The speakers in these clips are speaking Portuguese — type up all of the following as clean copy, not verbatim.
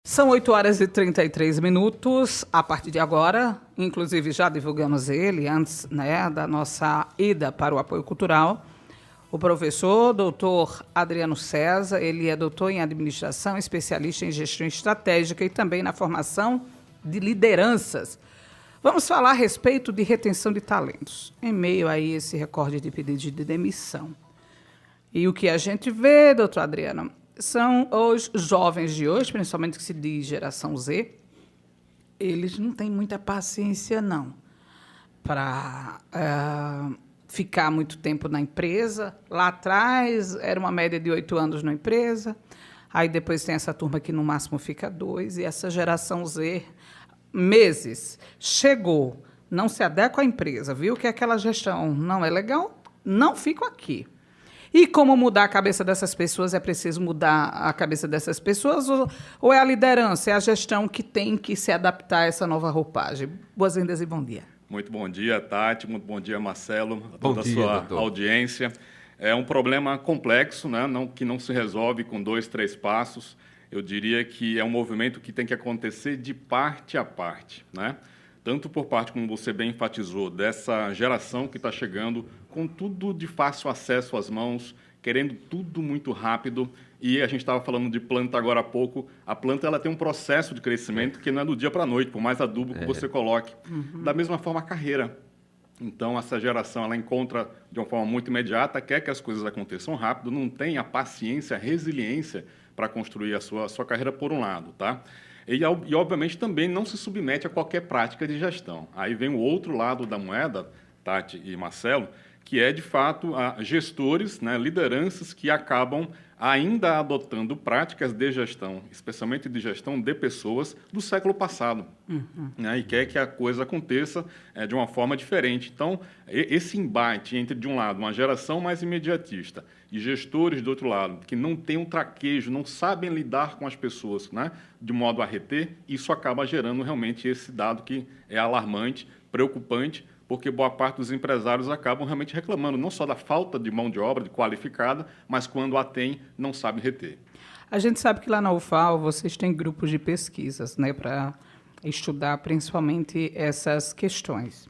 São 8h33. A partir de agora, inclusive já divulgamos ele antes, né, da nossa ida para o apoio cultural, o professor doutor Adriano César. Ele é doutor em administração, especialista em gestão estratégica e também na formação de lideranças. Vamos falar a respeito de retenção de talentos, em meio a esse recorde de pedidos de demissão. E o que a gente vê, doutor Adriano, são os jovens de hoje, principalmente que se diz geração Z, eles não têm muita paciência, não, para ficar muito tempo na empresa. Lá atrás era uma média de 8 anos na empresa, aí depois tem essa turma que no máximo fica 2, e essa geração Z, meses, chegou, não se adequa à empresa, viu que aquela gestão não é legal, não fico aqui. E como mudar a cabeça dessas pessoas? É preciso mudar a cabeça dessas pessoas ou é a liderança, é a gestão que tem que se adaptar a essa nova roupagem? Boas-vindas e bom dia. Muito bom dia, Tati. Muito bom dia, Marcelo, a toda a sua audiência. É um problema complexo, né? Que não se resolve com 2, 3 passos. Eu diria que é um movimento que tem que acontecer de parte a parte, né? Tanto por parte, como você bem enfatizou, dessa geração que está chegando com tudo de fácil acesso às mãos, querendo tudo muito rápido. E a gente estava falando de planta agora há pouco. A planta ela tem um processo de crescimento que não é do dia para a noite, por mais adubo que você coloque. Da mesma forma, a carreira. Então, essa geração ela encontra de uma forma muito imediata, quer que as coisas aconteçam rápido, não tem a paciência, a resiliência para construir a sua carreira por um lado, tá? E, obviamente, também não se submete a qualquer prática de gestão. Aí vem o outro lado da moeda, Tati e Marcelo, que é, de fato, gestores, né, lideranças que acabam ainda adotando práticas de gestão, especialmente de gestão de pessoas do século passado, né, e quer que a coisa aconteça de uma forma diferente. Então, esse embate entre, de um lado, uma geração mais imediatista e gestores, do outro lado, que não têm um traquejo, não sabem lidar com as pessoas, né, de modo a reter, isso acaba gerando realmente esse dado que é alarmante, preocupante, porque boa parte dos empresários acabam realmente reclamando, não só da falta de mão de obra qualificada, mas quando a tem, não sabe reter. A gente sabe que lá na UFAL vocês têm grupos de pesquisas, né, para estudar principalmente essas questões.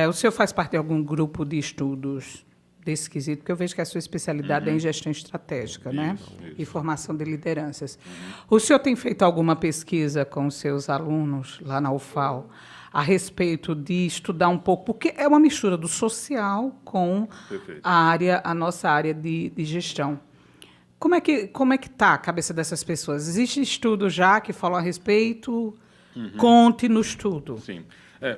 O senhor faz parte de algum grupo de estudos desse quesito? Porque eu vejo que a sua especialidade é em gestão estratégica, né? Isso. E formação de lideranças. O senhor tem feito alguma pesquisa com os seus alunos lá na UFAL a respeito de estudar um pouco, porque é uma mistura do social com a nossa área de gestão. Como é que está a cabeça dessas pessoas? Existe estudo já que falam a respeito? Conte-nos tudo. Sim.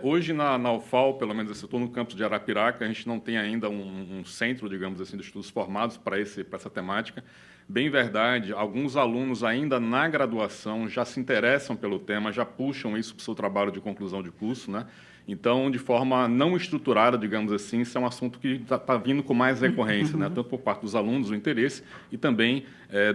Hoje, na UFAL, pelo menos eu estou no campus de Arapiraca, a gente não tem ainda um centro, digamos assim, de estudos formados para essa temática. Bem verdade, alguns alunos ainda na graduação já se interessam pelo tema, já puxam isso para o seu trabalho de conclusão de curso, né? Então, de forma não estruturada, digamos assim, isso é um assunto que está vindo com mais recorrência, né? Tanto por parte dos alunos, o interesse, e também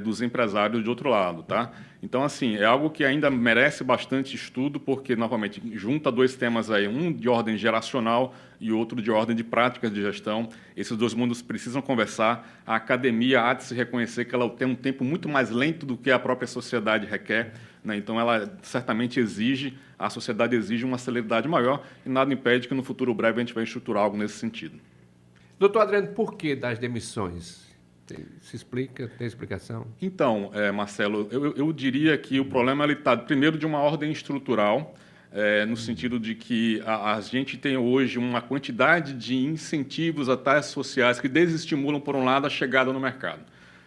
dos empresários de outro lado, tá? Então, assim, é algo que ainda merece bastante estudo, porque, novamente, junta 2 temas aí, um de ordem geracional e outro de ordem de práticas de gestão. Esses 2 mundos precisam conversar. A academia há de se reconhecer que ela tem um tempo muito mais lento do que a própria sociedade requer, né? Então, ela certamente a sociedade exige uma celeridade maior e nada impede que no futuro breve a gente vai estruturar algo nesse sentido. Doutor Adriano, por que das demissões? Se explica? Tem explicação? Então, Marcelo, eu diria que o problema está, primeiro, de uma ordem estrutural, no sentido de que a gente tem hoje uma quantidade de incentivos a tais sociais que desestimulam, por um lado, a chegada no mercado.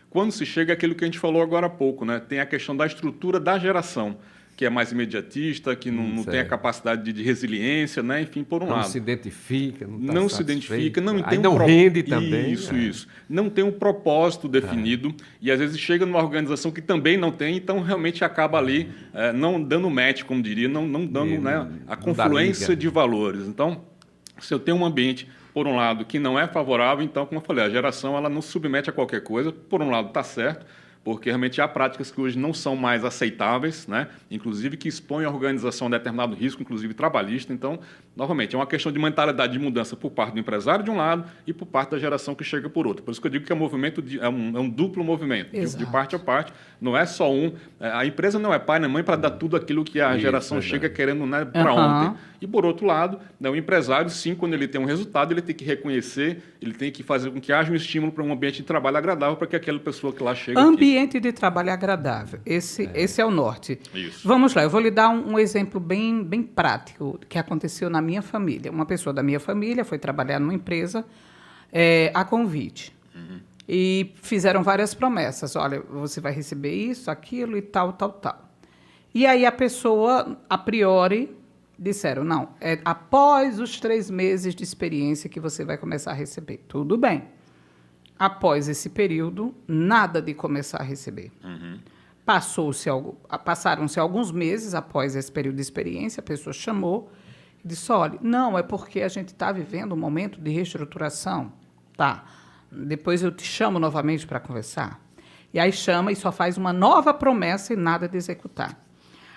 Quando se chega é aquilo que a gente falou agora há pouco, né? Tem a questão da estrutura da geração, que é mais imediatista, que não tem a capacidade de resiliência, né? Enfim, por um lado. Não se identifica, não se identifica, não tem rende também. Isso. Não tem um propósito definido e às vezes chega numa organização que também não tem, então realmente acaba ali não dando match, como diria, não dando, né, a confluência de valores. Então, se eu tenho um ambiente, por um lado, que não é favorável, então, como eu falei, a geração ela não se submete a qualquer coisa, por um lado está certo, porque realmente há práticas que hoje não são mais aceitáveis, né? Inclusive que expõem a organização a determinado risco, inclusive trabalhista. Então, Novamente, é uma questão de mentalidade de mudança por parte do empresário de um lado e por parte da geração que chega por outro. Por isso que eu digo que é um movimento é um duplo movimento, de parte a parte. Não é só um. A empresa não é pai nem mãe para dar tudo aquilo que a geração chega querendo, né, para ontem. E, por outro lado, né, o empresário, sim, quando ele tem um resultado, ele tem que reconhecer, ele tem que fazer com que haja um estímulo para um ambiente de trabalho agradável para que aquela pessoa que lá chega... Ambiente de trabalho agradável. Esse é o norte. Isso. Vamos lá, eu vou lhe dar um exemplo bem prático que aconteceu na minha família. Uma pessoa da minha família foi trabalhar numa empresa a convite. E fizeram várias promessas. Olha, você vai receber isso, aquilo e tal. E aí a pessoa, a priori, disseram, não, após os 3 meses de experiência que você vai começar a receber. Tudo bem. Após esse período, nada de começar a receber. Passaram-se alguns meses após esse período de experiência, a pessoa chamou e disse, olha, não, é porque a gente está vivendo um momento de reestruturação. Tá, depois eu te chamo novamente para conversar. E aí chama e só faz uma nova promessa e nada de executar.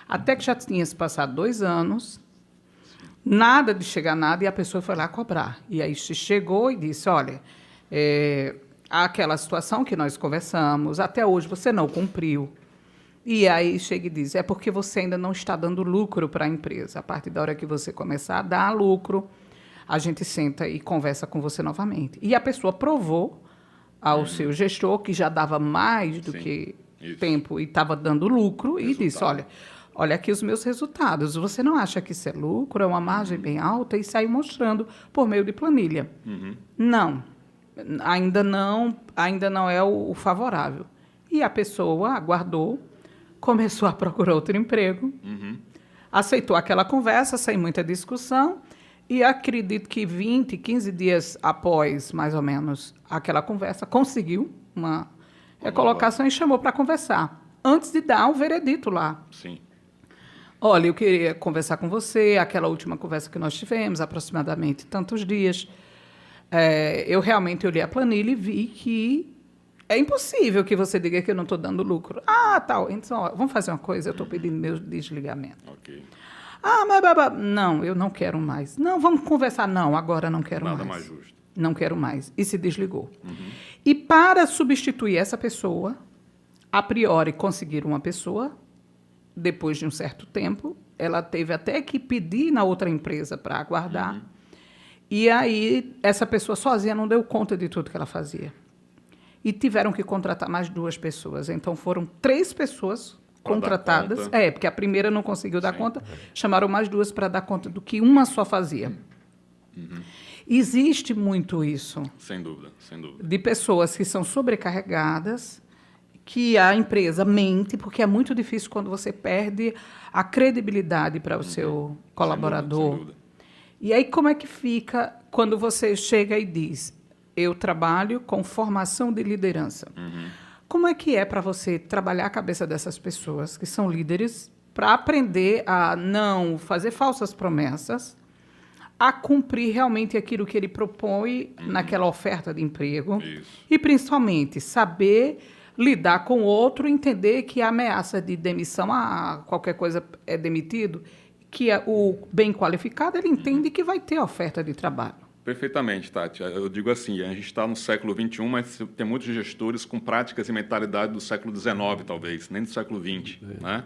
Até que já tinha se passado 2 anos, nada de chegar nada, e a pessoa foi lá cobrar. E aí chegou e disse, olha, aquela situação que nós conversamos, até hoje você não cumpriu. E aí chega e diz, é porque você ainda não está dando lucro para a empresa. A partir da hora que você começar a dar lucro, a gente senta e conversa com você novamente. E a pessoa provou ao seu gestor, que já dava mais do que tempo e estava dando lucro, e disse, olha aqui os meus resultados. Você não acha que isso é lucro? É uma margem bem alta? E saiu mostrando por meio de planilha. Não, ainda não é o favorável. E a pessoa aguardou, começou a procurar outro emprego, aceitou aquela conversa sem muita discussão, e acredito que 15 dias após, mais ou menos, aquela conversa, conseguiu uma recolocação e chamou para conversar, antes de dar o veredito lá. Sim. Olha, eu queria conversar com você, aquela última conversa que nós tivemos, aproximadamente tantos dias. Eu realmente olhei a planilha e vi que é impossível que você diga que eu não estou dando lucro. Tal. Então, vamos fazer uma coisa, eu estou pedindo meu desligamento. Ok. Mas não, eu não quero mais. Não, vamos conversar. Não, agora não quero mais. Nada mais justo. Não quero mais. E se desligou. E para substituir essa pessoa, a priori conseguiram uma pessoa, depois de um certo tempo, ela teve até que pedir na outra empresa para aguardar. E aí, essa pessoa sozinha não deu conta de tudo que ela fazia. E tiveram que contratar mais 2 pessoas. Então, foram 3 pessoas contratadas. Porque a primeira não conseguiu dar conta. Chamaram mais 2 para dar conta do que uma só fazia. Existe muito isso. Sem dúvida, sem dúvida. De pessoas que são sobrecarregadas, que a empresa mente, porque é muito difícil quando você perde a credibilidade para o seu colaborador. Sem dúvida. E aí, como é que fica quando você chega e diz, eu trabalho com formação de liderança? Como é que é para você trabalhar a cabeça dessas pessoas que são líderes para aprender a não fazer falsas promessas, a cumprir realmente aquilo que ele propõe naquela oferta de emprego e, principalmente, saber lidar com o outro, entender que a ameaça de demissão, qualquer coisa é demitido, que o bem qualificado, ele entende que vai ter oferta de trabalho. Perfeitamente, Tati. Eu digo assim, a gente está no século XXI, mas tem muitos gestores com práticas e mentalidade do século XIX, talvez, nem do século XX. Né?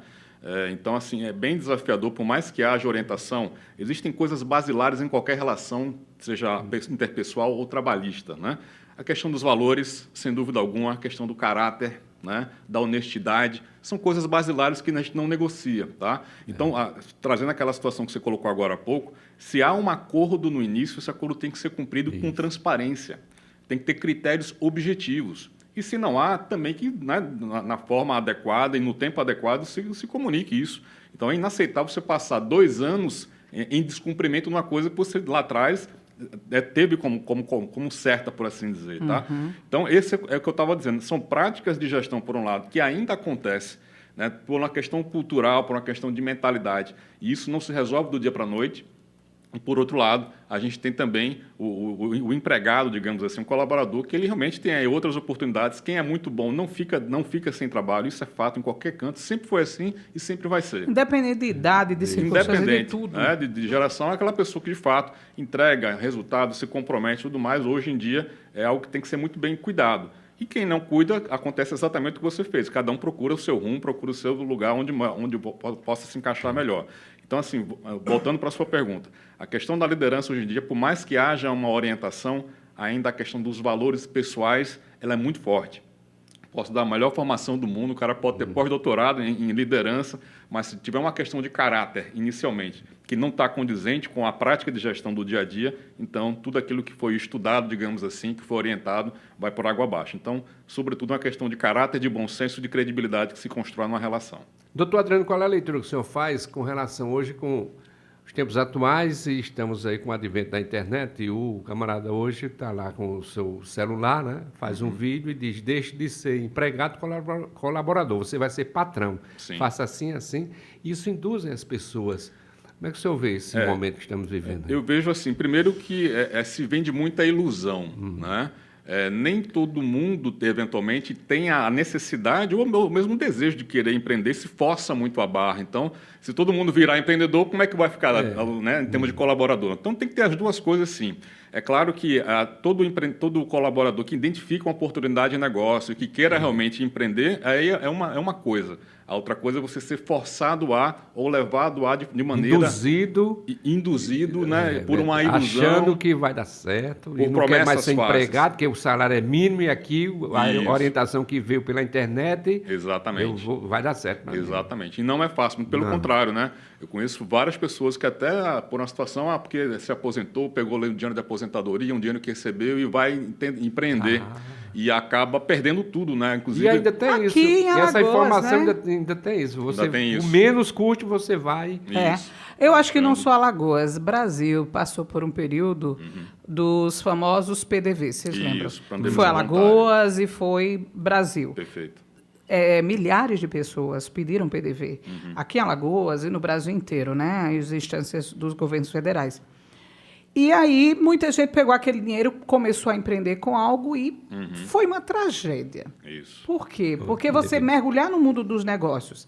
Então, assim, é bem desafiador, por mais que haja orientação, existem coisas basilares em qualquer relação, seja interpessoal ou trabalhista. Né? A questão dos valores, sem dúvida alguma, a questão do caráter, né, da honestidade, são coisas basilares que a gente não negocia. Tá? Então, trazendo aquela situação que você colocou agora há pouco, se há um acordo no início, esse acordo tem que ser cumprido com transparência, tem que ter critérios objetivos. E se não há, também que na forma adequada e no tempo adequado se comunique isso. Então, é inaceitável você passar 2 anos em descumprimento de uma coisa que você lá atrás teve como certa, por assim dizer. Tá? Então, esse é o que eu estava dizendo. São práticas de gestão, por um lado, que ainda acontecem, né, por uma questão cultural, por uma questão de mentalidade. E isso não se resolve do dia para a noite. E, por outro lado, a gente tem também o empregado, digamos assim, um colaborador, que ele realmente tem aí outras oportunidades. Quem é muito bom não fica sem trabalho. Isso é fato em qualquer canto. Sempre foi assim e sempre vai ser. Independente de idade, de circunstâncias, de tudo. Né, de geração, é aquela pessoa que, de fato, entrega resultados, se compromete e tudo mais. Hoje em dia, é algo que tem que ser muito bem cuidado. E quem não cuida, acontece exatamente o que você fez. Cada um procura o seu rumo, procura o seu lugar onde possa se encaixar melhor. Então, assim, voltando para a sua pergunta, a questão da liderança hoje em dia, por mais que haja uma orientação, ainda a questão dos valores pessoais, ela é muito forte. Posso dar a melhor formação do mundo, o cara pode ter pós-doutorado em liderança, mas se tiver uma questão de caráter, inicialmente, que não está condizente com a prática de gestão do dia a dia, então tudo aquilo que foi estudado, digamos assim, que foi orientado, vai por água abaixo. Então, sobretudo, uma questão de caráter, de bom senso, de credibilidade que se constrói numa relação. Doutor Adriano, qual é a leitura que o senhor faz com relação hoje com os tempos atuais, e estamos aí com o advento da internet, e o camarada hoje está lá com o seu celular, né? Faz um vídeo e diz, deixe de ser empregado colaborador, você vai ser patrão. Sim. Faça assim, assim. Isso induz as pessoas. Como é que o senhor vê esse momento que estamos vivendo? Eu vejo assim, primeiro que se vende muita ilusão, né? Nem todo mundo, eventualmente, tem a necessidade ou o mesmo desejo de querer empreender, se força muito a barra. Então, se todo mundo virar empreendedor, como é que vai ficar né, em termos de colaborador? Então, tem que ter as duas coisas, sim. É claro que todo colaborador que identifica uma oportunidade de negócio, que queira realmente empreender, aí é uma coisa. A outra coisa é você ser forçado a ou levado a de maneira... Induzido, né, por uma ilusão. Achando que vai dar certo, e não quer mais ser empregado, porque o salário é mínimo, e aqui a orientação que veio pela internet... Exatamente. Vai dar certo. Exatamente. E não é fácil, pelo contrário, né? Eu conheço várias pessoas que até, por uma situação, porque se aposentou, pegou um dinheiro de aposentadoria, um dinheiro que recebeu e vai empreender. E acaba perdendo tudo, né? Inclusive, e ainda tem aqui isso. Em Alagoas, essa informação né? ainda tem isso. Você, ainda tem isso. O menos custo você vai... Eu acho que não só Alagoas, Brasil passou por um período dos famosos PDV, vocês lembram? Foi Alagoas e foi Brasil. Perfeito. Milhares de pessoas pediram PDV. Aqui em Alagoas e no Brasil inteiro, né? As instâncias dos governos federais. E aí, muita gente pegou aquele dinheiro, começou a empreender com algo e foi uma tragédia. Isso. Por quê? Porque você mergulhar no mundo dos negócios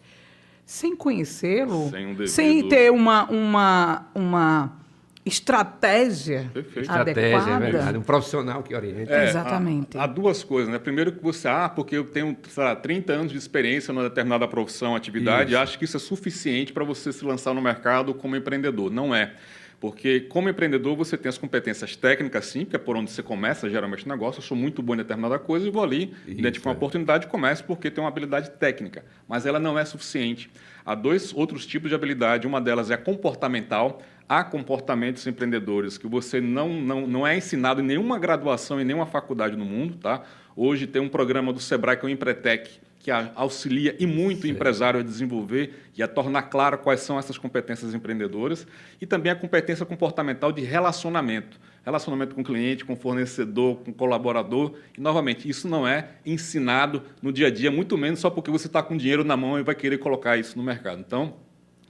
sem conhecê-lo, sem ter uma estratégia adequada. É verdade, um profissional que orienta. Exatamente. Há duas coisas, né? Primeiro que você, porque eu tenho, sei lá, 30 anos de experiência numa determinada profissão, atividade, acho que isso é suficiente para você se lançar no mercado como empreendedor. Não é. Porque, como empreendedor, você tem as competências técnicas, sim, que é por onde você começa, geralmente, o negócio. Eu sou muito bom em determinada coisa e vou ali, identificar uma oportunidade e começo porque tem uma habilidade técnica. Mas ela não é suficiente. Há dois outros tipos de habilidade. Uma delas é comportamental. Há comportamentos empreendedores que você não é ensinado em nenhuma graduação, em nenhuma faculdade no mundo. Tá? Hoje tem um programa do Sebrae, que é o Empretec, que auxilia e muito o empresário a desenvolver e a tornar claro quais são essas competências empreendedoras. E também a competência comportamental de relacionamento. Relacionamento com o cliente, com o fornecedor, com o colaborador. E, novamente, isso não é ensinado no dia a dia, muito menos só porque você está com dinheiro na mão e vai querer colocar isso no mercado. Então,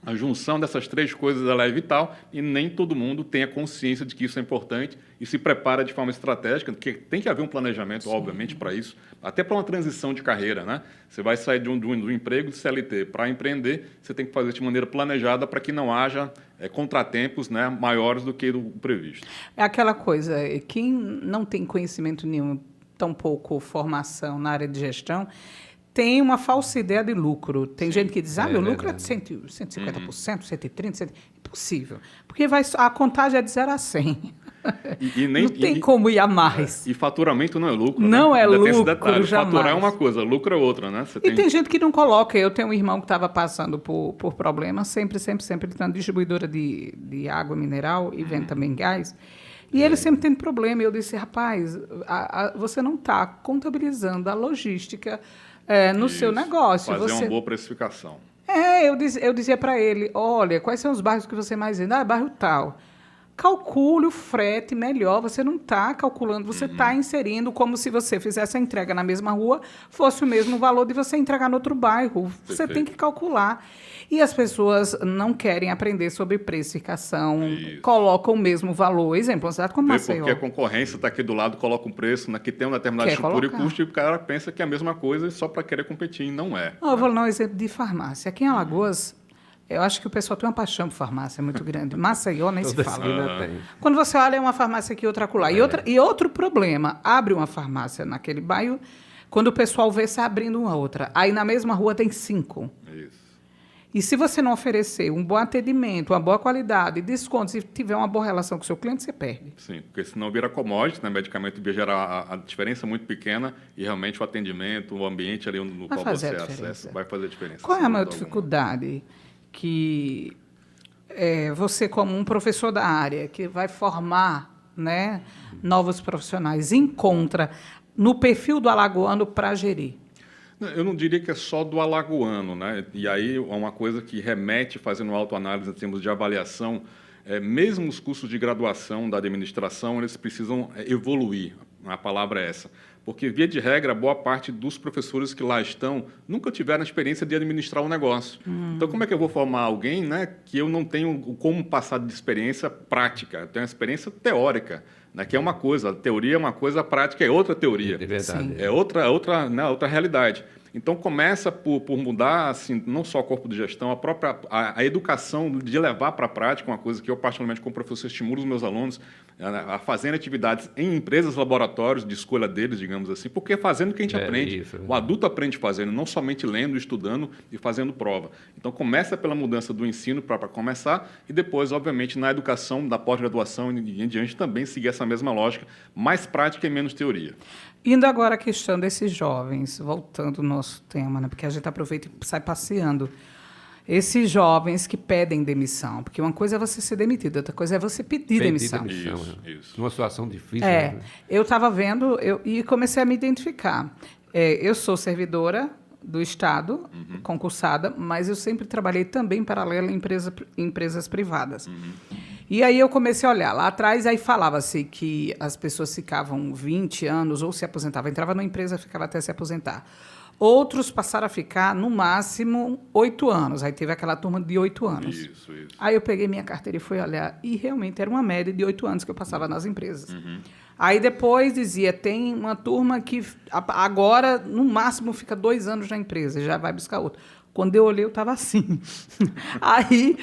a junção dessas três coisas ela é vital e nem todo mundo tem a consciência de que isso é importante e se prepara de forma estratégica, porque tem que haver um planejamento, obviamente, para isso, até para uma transição de carreira, né? Você vai sair de um emprego de CLT para empreender, você tem que fazer de maneira planejada para que não haja contratempos, né, maiores do que o previsto. É aquela coisa, quem não tem conhecimento nenhum, tampouco formação na área de gestão, tem uma falsa ideia de lucro. Tem gente que diz, meu lucro é de 150%, 130%. Impossível. Porque a contagem é de 0 a 100. Não tem como ir a mais. E faturamento não é lucro. Não, né? é Ainda lucro, tem esse detalhe. jamais. Faturar é uma coisa, lucro é outra, né? Tem gente que não coloca. Eu tenho um irmão que estava passando por problemas, sempre. Ele tem uma distribuidora de água mineral e vende também gás. E ele sempre tem problema. E eu disse, rapaz, você não está contabilizando a logística no seu negócio. Fazer uma boa precificação. Eu dizia para ele, olha, quais são os bairros que você mais vende? Bairro tal. calcule o frete melhor. Você não está calculando, você está inserindo como se você fizesse a entrega na mesma rua, fosse o mesmo valor de você entregar no outro bairro. Você Perfeito. tem que calcular. E as pessoas não querem aprender sobre precificação, colocam o mesmo valor. Exemplo, uma cidade como Maceió. Porque a concorrência está aqui do lado, coloca um preço, que tem uma determinada estrutura e custo, e o cara pensa que é a mesma coisa só para querer competir, e não é. Eu vou dar um exemplo de farmácia. Aqui em Alagoas, eu acho que o pessoal tem uma paixão por farmácia muito grande. Maceió nem se fala. Quando você olha, é uma farmácia aqui, outra acolá. E outro problema, abre uma farmácia naquele bairro, quando o pessoal vê se abrindo uma outra. Aí na mesma rua tem 5. Isso. E se você não oferecer um bom atendimento, uma boa qualidade, desconto, se tiver uma boa relação com o seu cliente, você perde. Sim, porque senão vira commodity, né? Medicamento vai gerar a diferença muito pequena e realmente o atendimento, o ambiente ali no qual você acessa vai fazer a diferença. Qual é a maior dificuldade que você, como um professor da área, que vai formar, né, novos profissionais, encontra no perfil do alagoano para gerir? Eu não diria que é só do alagoano, né? E aí é uma coisa que remete, fazendo autoanálise em termos de avaliação, mesmo os cursos de graduação da administração, eles precisam evoluir, a palavra é essa. Porque, via de regra, boa parte dos professores que lá estão nunca tiveram a experiência de administrar um negócio. Então, como é que eu vou formar alguém, né, que eu não tenho como passar de experiência prática? Eu tenho uma experiência teórica, né, que é uma coisa, a teoria é uma coisa, a prática é outra teoria. É verdade. É outra realidade. Então, começa por mudar, assim, não só o corpo de gestão, a educação de levar para a prática, uma coisa que eu, particularmente, como professor, estimulo os meus alunos a fazerem atividades em empresas, laboratórios, de escolha deles, digamos assim, porque é fazendo que a gente aprende. Isso. O adulto aprende fazendo, não somente lendo, estudando e fazendo prova. Então, começa pela mudança do ensino para começar e depois, obviamente, na educação, da pós-graduação e em diante, também seguir essa mesma lógica, mais prática e menos teoria. Indo agora à questão desses jovens, voltando ao nosso tema, né, porque a gente aproveita e sai passeando. Esses jovens que pedem demissão, porque uma coisa é você ser demitido, outra coisa é você pedir demissão. Isso. Numa situação difícil. Né? Eu estava vendo e comecei a me identificar. Eu sou servidora do Estado, concursada, mas eu sempre trabalhei também em paralelo em empresas privadas. E aí eu comecei a olhar. Lá atrás, aí falava-se que as pessoas ficavam 20 anos ou se aposentavam. Entrava numa empresa, ficava até se aposentar. Outros passaram a ficar, no máximo, 8 anos. Aí teve aquela turma de 8 anos. Isso. Aí eu peguei minha carteira e fui olhar. E realmente era uma média de 8 anos que eu passava nas empresas. Aí depois dizia, tem uma turma que agora, no máximo, fica 2 anos na empresa e já vai buscar outra. Quando eu olhei, eu estava assim. Aí...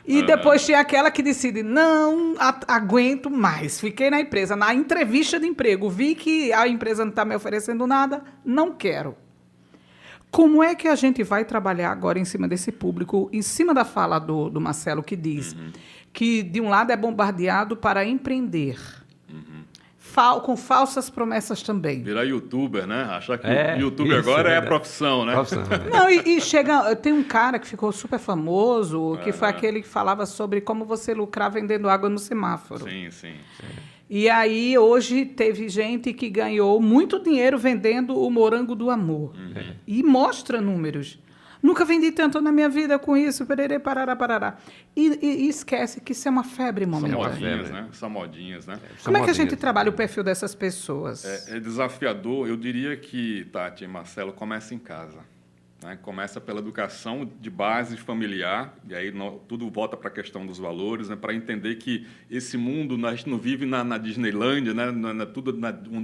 E depois tinha aquela que decide, não aguento mais. Fiquei na empresa, na entrevista de emprego, vi que a empresa não está me oferecendo nada, não quero. Como é que a gente vai trabalhar agora em cima desse público, em cima da fala do Marcelo, que diz que, de um lado, é bombardeado para empreender, com falsas promessas também. Virar youtuber, né? Achar que youtuber agora é a profissão, né? Não, e chega... Tem um cara que ficou super famoso, que foi aquele que falava sobre como você lucrar vendendo água no semáforo. Sim. E aí, hoje, teve gente que ganhou muito dinheiro vendendo o morango do amor. E mostra números. Nunca vendi tanto na minha vida com isso, pererê, parará. E esquece que isso é uma febre momentânea. São modinhas, né? Como é que a gente trabalha o perfil dessas pessoas? É desafiador. Eu diria que, Tati e Marcelo, começa em casa. Né? Começa pela educação de base familiar, e aí tudo volta para a questão dos valores, né? Para entender que esse mundo, a gente não vive na Disneylândia, né? Tudo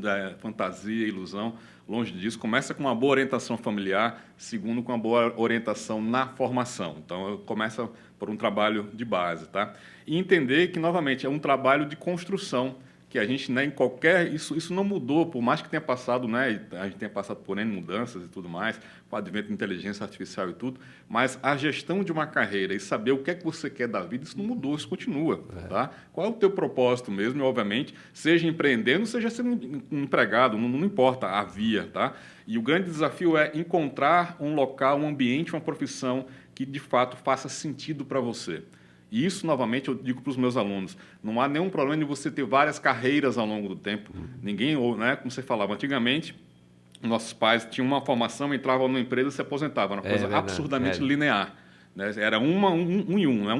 é fantasia, ilusão. Longe disso, começa com uma boa orientação familiar, segundo, com uma boa orientação na formação. Então, começa por um trabalho de base, tá? E entender que, novamente, é um trabalho de construção, que a gente, né, em qualquer... Isso não mudou, por mais que tenha passado, né, a gente tenha passado por N mudanças e tudo mais, com o advento de inteligência artificial e tudo, mas a gestão de uma carreira e saber o que é que você quer da vida, isso não mudou, isso continua, tá? Qual é o teu propósito mesmo? E, obviamente, seja empreendendo, seja sendo empregado, não importa a via, tá? E o grande desafio é encontrar um local, um ambiente, uma profissão que, de fato, faça sentido para você. E isso, novamente, eu digo para os meus alunos, não há nenhum problema de você ter várias carreiras ao longo do tempo. Ninguém, né, como você falava, antigamente, nossos pais tinham uma formação, entravam numa empresa e se aposentavam. Era uma coisa absurdamente linear. Né? Era um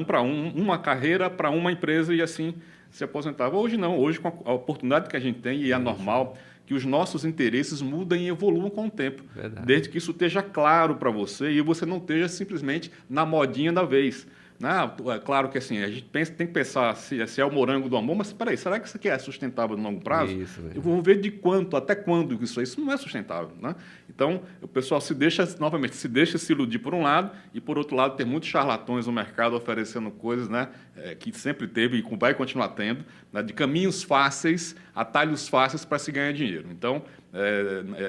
para um, uma carreira para uma empresa e assim se aposentava. Hoje não, hoje com a oportunidade que a gente tem, e é normal que os nossos interesses mudem e evoluam com o tempo. Verdade. Desde que isso esteja claro para você e você não esteja simplesmente na modinha da vez. É claro que assim, a gente tem que pensar se é o morango do amor, mas peraí, será que isso aqui é sustentável no longo prazo? Isso, eu vou ver de quanto, até quando isso não é sustentável. Né? Então, o pessoal se deixa se iludir por um lado, e por outro lado, tem muitos charlatões no mercado oferecendo coisas, né, que sempre teve e vai continuar tendo, né, de caminhos fáceis, atalhos fáceis para se ganhar dinheiro. Então,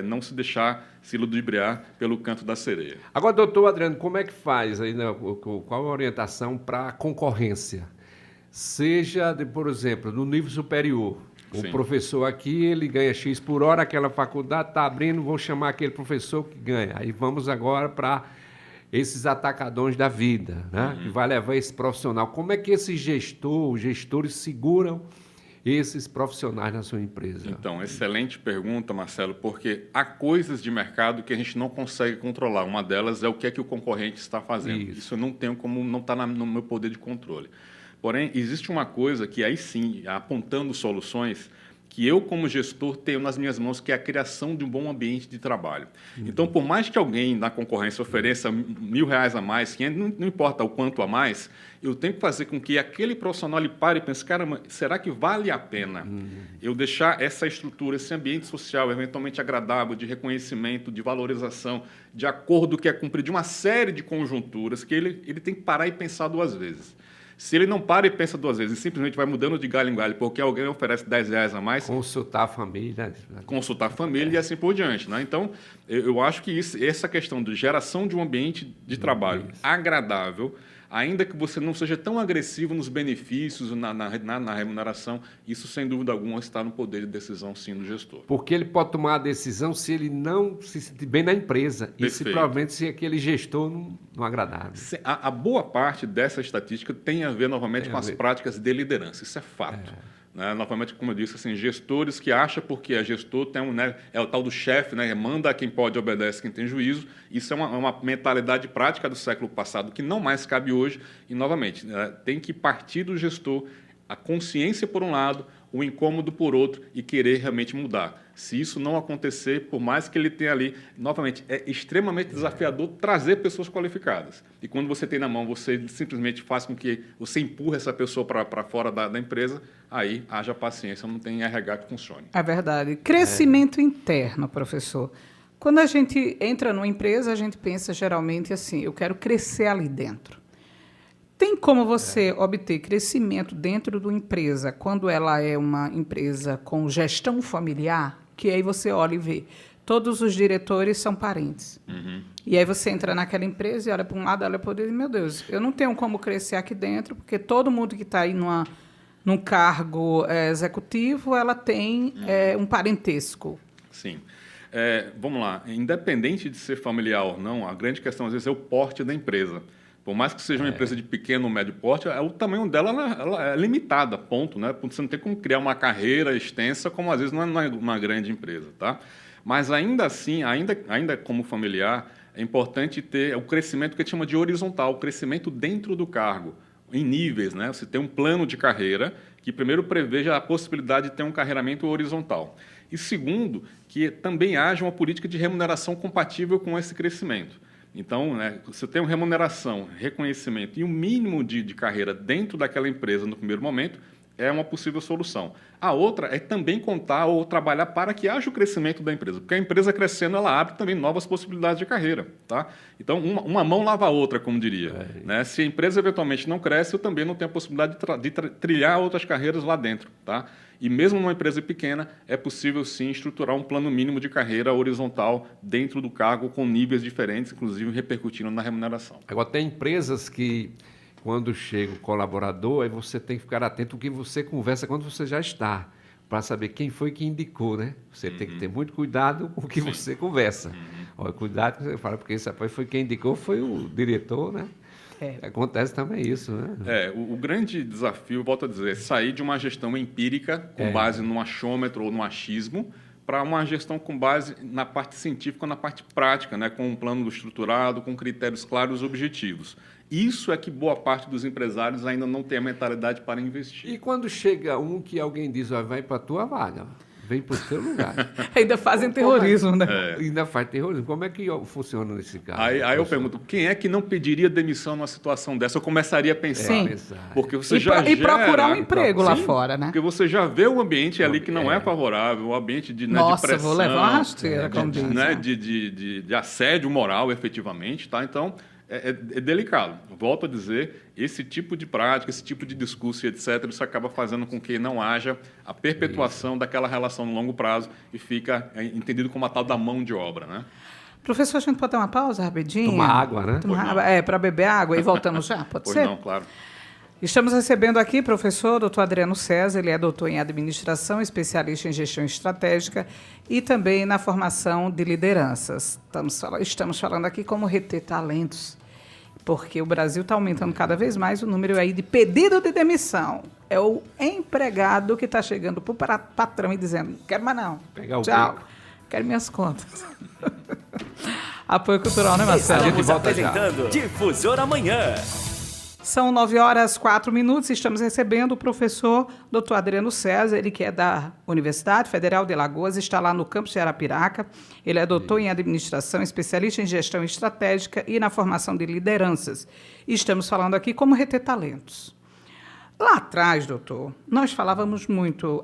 não se deixar se ludibriar pelo canto da sereia. Agora, doutor Adriano, como é que faz aí, né, qual a orientação para a concorrência? Seja, por exemplo, no nível superior. O Sim. professor aqui, ele ganha X por hora, aquela faculdade está abrindo, vou chamar aquele professor que ganha. Aí vamos agora para esses atacadões da vida, né? Que vai levar esse profissional. Como é que os gestores seguram esses profissionais na sua empresa? Então, excelente pergunta, Marcelo, porque há coisas de mercado que a gente não consegue controlar. Uma delas é o que é que o concorrente está fazendo. Isso eu não tenho como, não está no meu poder de controle. Porém, existe uma coisa que aí sim, apontando soluções, que eu, como gestor, tenho nas minhas mãos, que é a criação de um bom ambiente de trabalho. Então, por mais que alguém na concorrência ofereça R$1.000 a mais, não importa o quanto a mais, eu tenho que fazer com que aquele profissional ele pare e pense, caramba, será que vale a pena eu deixar essa estrutura, esse ambiente social eventualmente agradável, de reconhecimento, de valorização, de acordo que é cumprido, de uma série de conjunturas que ele tem que parar e pensar 2 vezes. Se ele não para e pensa 2 vezes e simplesmente vai mudando de galho em galho porque alguém oferece R$10 a mais... Consultar a família. Consultar a família e assim por diante. Né? Então, eu acho que essa questão de geração de um ambiente de trabalho agradável, ainda que você não seja tão agressivo nos benefícios, na remuneração, isso, sem dúvida alguma, está no poder de decisão, sim, do gestor. Porque ele pode tomar a decisão se ele não se sentir bem na empresa. Perfeito. E se provavelmente se aquele gestor não agradar. A boa parte dessa estatística tem a ver, novamente, com as práticas de liderança. Isso é fato. Né? Novamente, como eu disse, assim, gestores que acham porque é gestor, é o tal do chefe, né? Manda quem pode, obedece quem tem juízo. Isso é uma mentalidade prática do século passado que não mais cabe hoje. E, novamente, tem que partir do gestor a consciência por um lado, o incômodo por outro e querer realmente mudar. Se isso não acontecer, por mais que ele tenha ali, novamente, é extremamente desafiador trazer pessoas qualificadas. E quando você tem na mão, você simplesmente faz com que você empurre essa pessoa para fora da empresa, aí haja paciência, não tem RH que funcione. É verdade. Crescimento interno, professor. Quando a gente entra numa empresa, a gente pensa geralmente assim, eu quero crescer ali dentro. Tem como você obter crescimento dentro de uma empresa quando ela é uma empresa com gestão familiar? Que aí você olha e vê, todos os diretores são parentes. E aí você entra naquela empresa e olha para um lado, olha para o outro e diz, meu Deus, eu não tenho como crescer aqui dentro, porque todo mundo que está aí num cargo executivo, ela tem um parentesco. Sim. Vamos lá, independente de ser familiar ou não, a grande questão às vezes é o porte da empresa. Por mais que seja uma empresa de pequeno ou médio porte, o tamanho dela ela é limitada, ponto. Né? Você não tem como criar uma carreira extensa, como às vezes não é uma grande empresa. Tá? Mas ainda assim, ainda como familiar, é importante ter o crescimento que a gente chama de horizontal, o crescimento dentro do cargo, em níveis. Né? Você tem um plano de carreira que primeiro preveja a possibilidade de ter um carreiramento horizontal. E segundo, que também haja uma política de remuneração compatível com esse crescimento. Então, você tem uma remuneração, reconhecimento e um mínimo de carreira dentro daquela empresa no primeiro momento, é uma possível solução. A outra é também contar ou trabalhar para que haja o crescimento da empresa, porque a empresa crescendo, ela abre também novas possibilidades de carreira. Tá? Então, uma mão lava a outra, como diria. Né? Se a empresa eventualmente não cresce, eu também não tenho a possibilidade de trilhar outras carreiras lá dentro. Tá? E mesmo numa empresa pequena, é possível sim estruturar um plano mínimo de carreira horizontal dentro do cargo com níveis diferentes, inclusive repercutindo na remuneração. Agora, tem empresas que, quando chega o colaborador, aí você tem que ficar atento ao que você conversa quando você já está, para saber quem foi que indicou, né? Você tem que ter muito cuidado com o que você conversa. Olha, cuidado que você fala, porque esse rapaz foi quem indicou, foi o diretor, né? Acontece também isso, né? O grande desafio, volto a dizer, é sair de uma gestão empírica, com base no achômetro ou no achismo, para uma gestão com base na parte científica, na parte prática, né, com um plano estruturado, com critérios claros e objetivos. Isso é que boa parte dos empresários ainda não tem a mentalidade para investir. E quando chega um que alguém diz, vai para a tua vaga, vem para o teu lugar. Ainda fazem terrorismo, né? Ainda faz terrorismo. Como é que funciona nesse caso? Aí eu pergunto, quem é que não pediria demissão numa situação dessa? Eu começaria a pensar. Sim. Porque você já E procurar um emprego lá fora, né? Porque você já vê o ambiente ali que não é favorável, o ambiente de, né, Nossa, de pressão. vou levar uma rasteira, como diz. Né, de assédio moral, efetivamente, tá? Então, é delicado. Volto a dizer, esse tipo de prática, esse tipo de discurso e etc., isso acaba fazendo com que não haja a perpetuação daquela relação no longo prazo e fica entendido como a tal da mão de obra, né? Professor, a gente pode ter uma pausa rapidinho? Tomar água, né? Para beber água e voltamos já, pode ser? Não, claro. Estamos recebendo aqui o professor Dr. Adriano César, ele é doutor em administração, especialista em gestão estratégica e também na formação de lideranças. Estamos falando aqui como reter talentos, porque o Brasil está aumentando cada vez mais o número aí de pedido de demissão. É o empregado que está chegando para o patrão e dizendo, não quero mais não, tchau, quero minhas contas. Apoio cultural, né, Marcelo? Estamos apresentando Difusor Amanhã. São 9h04, estamos recebendo o professor Dr. Adriano César, ele que é da Universidade Federal de Alagoas, está lá no campus de Arapiraca, ele é doutor em administração, especialista em gestão estratégica e na formação de lideranças. E estamos falando aqui como reter talentos. Lá atrás, doutor, nós falávamos muito,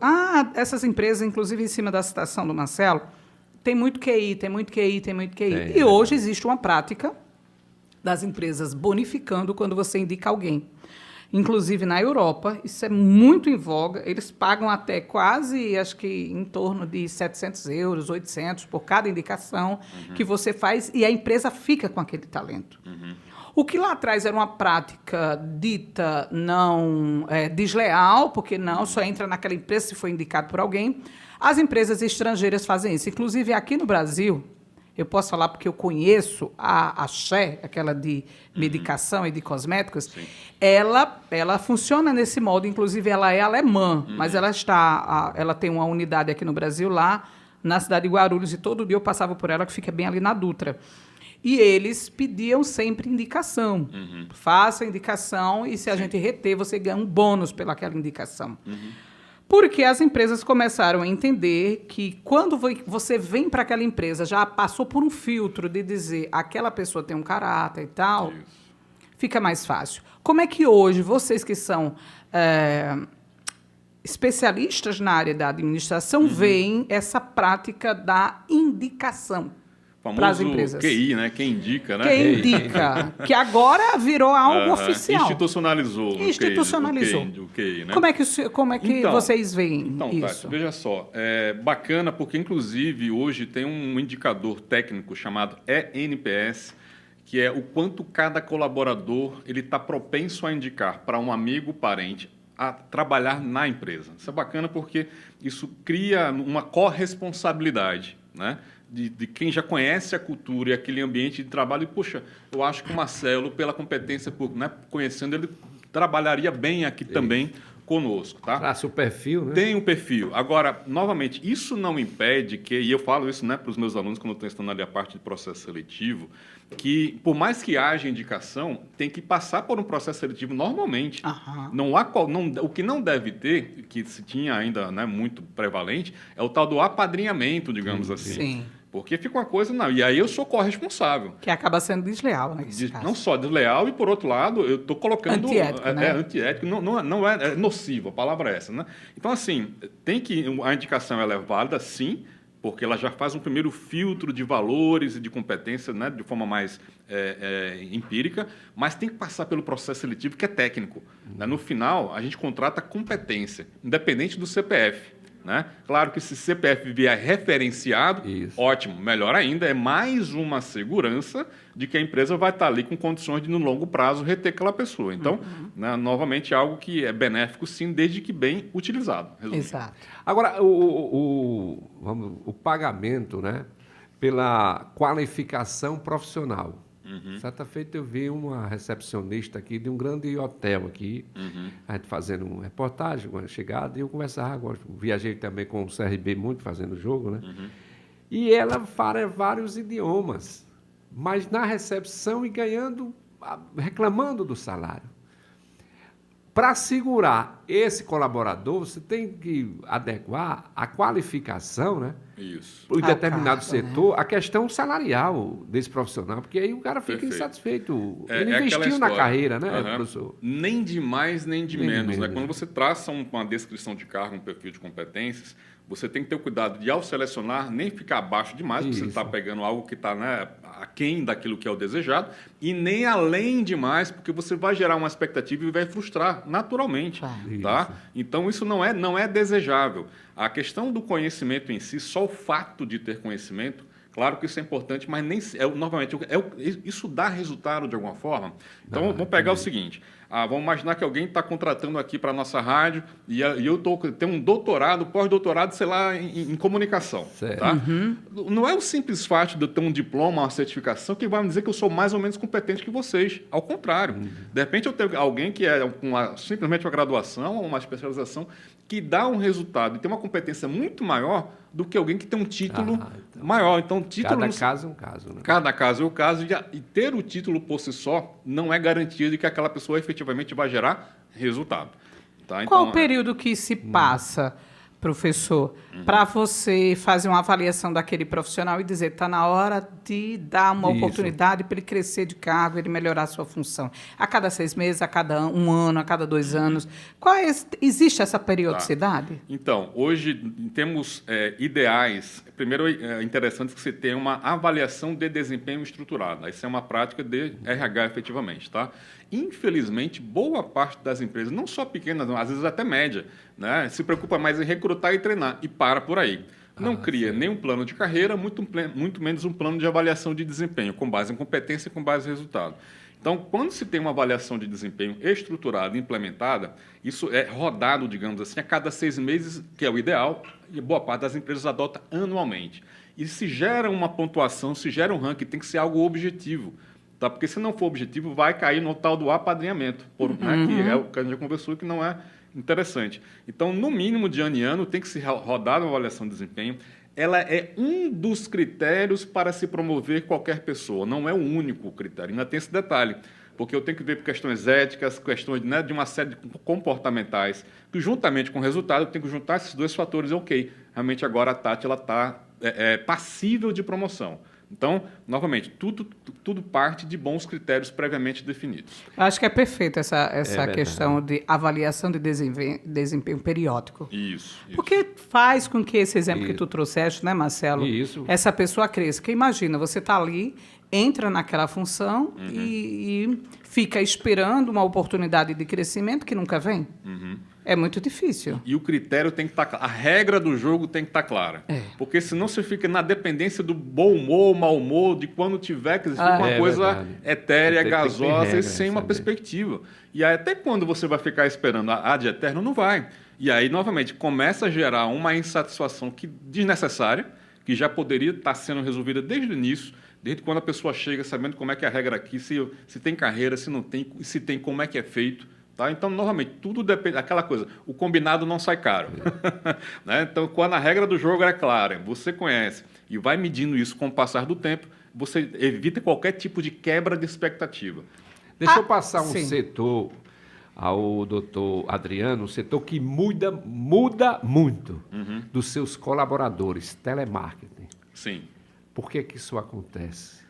essas empresas, inclusive em cima da citação do Marcelo, tem muito QI, tem muito QI, tem muito QI. E hoje existe uma prática das empresas bonificando quando você indica alguém. Inclusive, na Europa, isso é muito em voga. Eles pagam até quase, acho que em torno de 700 euros, 800 por cada indicação que você faz e a empresa fica com aquele talento. O que lá atrás era uma prática dita não desleal, porque não, só entra naquela empresa se for indicado por alguém. As empresas estrangeiras fazem isso. Inclusive, aqui no Brasil, eu posso falar porque eu conheço a Shé, aquela de medicação e de cosméticos, ela funciona nesse modo, inclusive ela é alemã, mas ela tem uma unidade aqui no Brasil, lá na cidade de Guarulhos, e todo dia eu passava por ela, que fica bem ali na Dutra. E eles pediam sempre indicação. Faça a indicação e se a gente reter, você ganha um bônus pelaquela indicação. Porque as empresas começaram a entender que quando você vem para aquela empresa, já passou por um filtro de dizer aquela pessoa tem um caráter e tal, fica mais fácil. Como é que hoje, vocês que são especialistas na área da administração, veem essa prática da indicação para as empresas? QI, né? Quem indica, né? Quem indica, que agora virou algo oficial. Institucionalizou. O QI, né? Como é que vocês veem isso? Tati, veja só, é bacana porque, inclusive, hoje tem um indicador técnico chamado ENPS, que é o quanto cada colaborador ele está propenso a indicar para um amigo, parente, a trabalhar na empresa. Isso é bacana porque isso cria uma corresponsabilidade, né? De quem já conhece a cultura e aquele ambiente de trabalho. E, puxa, eu acho que o Marcelo, pela competência, conhecendo, ele trabalharia bem aqui também conosco. Tá? Traça o perfil, né? Tem um perfil. Agora, novamente, isso não impede que, e eu falo isso, né, para os meus alunos, quando eu estou ensinando ali a parte de processo seletivo, que, por mais que haja indicação, tem que passar por um processo seletivo normalmente. Não há o que não deve ter, que se tinha ainda, né, muito prevalente, é o tal do apadrinhamento, digamos assim. Sim. Porque fica uma coisa, não. E aí eu sou corresponsável. Que acaba sendo desleal, né? Não só desleal, e por outro lado, eu estou colocando. Antiético, né? Antiético, não é nocivo, a palavra é essa, né? Então, assim, a indicação ela é válida, sim, porque ela já faz um primeiro filtro de valores e de competência, né, de forma mais empírica, mas tem que passar pelo processo seletivo, que é técnico. Né? No final, a gente contrata competência, independente do CPF. Né? Claro que se CPF vier referenciado, ótimo, melhor ainda, é mais uma segurança de que a empresa vai estar ali com condições de, no longo prazo, reter aquela pessoa. Então, né, novamente, algo que é benéfico, sim, desde que bem utilizado. Exato. Agora, o pagamento, né, pela qualificação profissional. Certa feita eu vi uma recepcionista aqui de um grande hotel aqui, a gente fazendo uma reportagem com a chegada, e eu conversava, viajei também com o CRB muito fazendo jogo, né? E ela fala vários idiomas, mas na recepção e reclamando do salário. Para segurar esse colaborador, você tem que adequar a qualificação, né? Isso. Por determinado cargo, setor, a questão salarial desse profissional, porque aí o cara fica insatisfeito. Ele investiu na carreira, né, professor? Nem de mais, nem de menos. Né? Menos. Quando você traça uma descrição de cargo, um perfil de competências, você tem que ter o cuidado de, ao selecionar, nem ficar abaixo demais, porque você está pegando algo que está, né, aquém daquilo que é o desejado, e nem além demais, porque você vai gerar uma expectativa e vai frustrar naturalmente. Tá? Então, isso não é desejável. A questão do conhecimento em si, só o fato de ter conhecimento, claro que isso é importante, mas nem novamente isso dá resultado de alguma forma. Então, vamos pegar o seguinte. Vamos imaginar que alguém está contratando aqui para a nossa rádio e eu tenho um doutorado, pós-doutorado, sei lá, em comunicação. Tá? Não é o simples fato de eu ter um diploma, uma certificação, que vai me dizer que eu sou mais ou menos competente que vocês. Ao contrário. De repente, eu tenho alguém que é simplesmente uma graduação ou uma especialização que dá um resultado e tem uma competência muito maior do que alguém que tem um título maior. Então, título... Cada caso é um caso, né? Cada caso é um caso, e ter o título por si só não é garantia de que aquela pessoa efetivamente vai gerar resultado. Tá? Qual então, o período que se passa, professor, para você fazer uma avaliação daquele profissional e dizer está na hora de dar uma oportunidade para ele crescer de cargo, ele melhorar a sua função? A cada 6 meses, a cada um ano, a cada 2 anos? Existe essa periodicidade? Então, hoje temos ideais. Primeiro, é interessante que você tenha uma avaliação de desempenho estruturada. Isso é uma prática de RH, efetivamente. Tá? Infelizmente, boa parte das empresas, não só pequenas, às vezes até média, né, se preocupa mais em recrutar e treinar e para por aí. Não cria nem um plano de carreira, muito menos um plano de avaliação de desempenho, com base em competência e com base em resultado. Então, quando se tem uma avaliação de desempenho estruturada e implementada, isso é rodado, digamos assim, a cada 6 meses, que é o ideal, e boa parte das empresas adota anualmente. E se gera uma pontuação, se gera um ranking, tem que ser algo objetivo. Tá? Porque se não for objetivo, vai cair no tal do apadrinhamento, né? Que é o que a gente já conversou, que não é interessante. Então, no mínimo, de ano em ano, tem que se rodar uma avaliação de desempenho. Ela é um dos critérios para se promover qualquer pessoa, não é o único critério. Ainda tem esse detalhe, porque eu tenho que ver por questões éticas, questões, né, de uma série de comportamentais, que juntamente com o resultado eu tenho que juntar esses 2 fatores. Ok, realmente agora a Tati está passível de promoção. Então, novamente, tudo parte de bons critérios previamente definidos. Acho que é perfeita essa questão de avaliação de desempenho periódico. Isso. Porque faz com que esse exemplo que tu trouxeste, né, Marcelo? Isso. Essa pessoa cresça. Porque imagina, você está ali, entra naquela função e fica esperando uma oportunidade de crescimento que nunca vem. É muito difícil. E o critério tem que estar claro. A regra do jogo tem que estar clara. Porque senão você fica na dependência do bom humor, mau humor, de quando tiver, que fica uma coisa etérea, gasosa regra, e sem uma perspectiva. E aí, até quando você vai ficar esperando a de eterno, não vai. E aí, novamente, começa a gerar uma insatisfação desnecessária, que já poderia estar sendo resolvida desde o início, desde quando a pessoa chega sabendo como é que é a regra aqui, se tem carreira, se não tem, se tem, como é que é feito. Tá? Então, novamente, tudo depende daquela coisa. O combinado não sai caro. Né? Então, quando a regra do jogo é clara, você conhece e vai medindo isso com o passar do tempo, você evita qualquer tipo de quebra de expectativa. Deixa eu passar um setor ao doutor Adriano, um setor que muda muito dos seus colaboradores, telemarketing. Sim. Por que isso acontece?